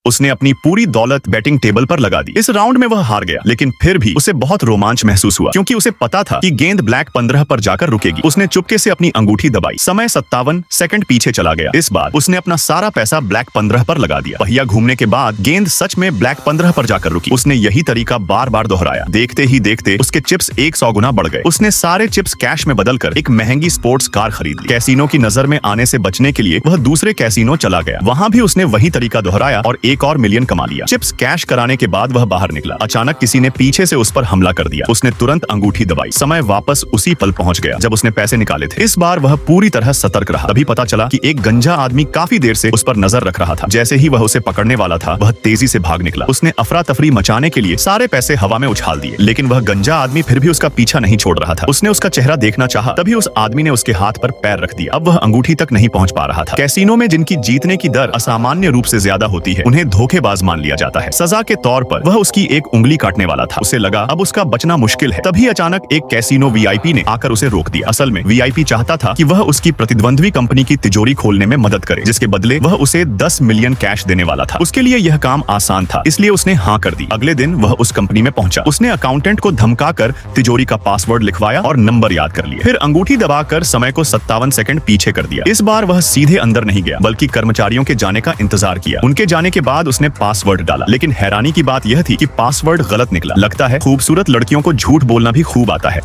उसने अपनी पूरी दौलत बैटिंग टेबल पर लगा दी। इस राउंड में वह हार गया, लेकिन फिर भी उसे बहुत रोमांच महसूस हुआ क्योंकि उसे पता था कि गेंद ब्लैक 15 पर जाकर रुकेगी। उसने चुपके से अपनी अंगूठी दबाई। समय 57 सेकंड पीछे चला गया। इस बार उसने अपना सारा पैसा ब्लैक 15 पर लगा दिया। पहिया घूमने के बाद गेंद सच में ब्लैक 15 पर जाकर रुकी। उसने यही तरीका बार बार दोहराया। देखते ही देखते उसके चिप्स 100 गुना बढ़ गए। उसने सारे चिप्स कैश में बदलकर एक महंगी स्पोर्ट्स कार खरीद ली। कैसीनो की नजर में आने से बचने के लिए वह दूसरे कैसीनो चला गया। वहां भी उसने वही तरीका दोहराया और एक और मिलियन कमा लिया। चिप्स कैश कराने के बाद वह बाहर निकला। अचानक किसी ने पीछे से उस पर हमला कर दिया। उसने तुरंत अंगूठी दबाई। समय वापस उसी पल पहुंच गया जब उसने पैसे निकाले थे। इस बार वह पूरी तरह सतर्क रहा। तभी पता चला कि एक गंजा आदमी काफी देर से उस पर नजर रख रहा था। जैसे ही वह उसे पकड़ने वाला था, वह तेजी से भाग निकला। उसने अफरा तफरी मचाने के लिए सारे पैसे हवा में उछाल दिए, लेकिन वह गंजा आदमी फिर भी उसका पीछा नहीं छोड़ रहा था। उसने उसका चेहरा देखना चाहा, तभी उस आदमी ने उसके हाथ पर पैर रख दिया। अब वह अंगूठी तक नहीं पहुंच पा रहा था। कैसीनो में जिनकी जीतने की दर असामान्य रूप से ज्यादा होती है, उन्हें धोखेबाज मान लिया जाता है। सजा के तौर पर वह उसकी एक उंगली काटने वाला था। उसे लगा अब उसका बचना मुश्किल है। तभी अचानक एक कैसीनो वीआईपी ने आकर उसे रोक दिया। असल में वीआईपी चाहता था कि वह उसकी प्रतिद्वंद्वी कंपनी की तिजोरी खोलने में मदद करे, जिसके बदले वह उसे 10 मिलियन कैश देने वाला था। उसके लिए यह काम आसान था, इसलिए उसने हाँ कर दी। अगले दिन वह उस कंपनी में पहुंचा। उसने अकाउंटेंट को धमकाकर तिजोरी का पासवर्ड लिखवाया और नंबर याद कर लिया। फिर अंगूठी दबाकर समय को 57 सेकंड पीछे कर दिया। इस बार वह सीधे अंदर नहीं गया, बल्कि कर्मचारियों के जाने का इंतजार किया। उनके जाने के बाद उसने पासवर्ड डाला, लेकिन हैरानी की बात यह थी कि पासवर्ड गलत निकला। लगता है खूबसूरत लड़कियों को झूठ बोलना भी खूब आता है।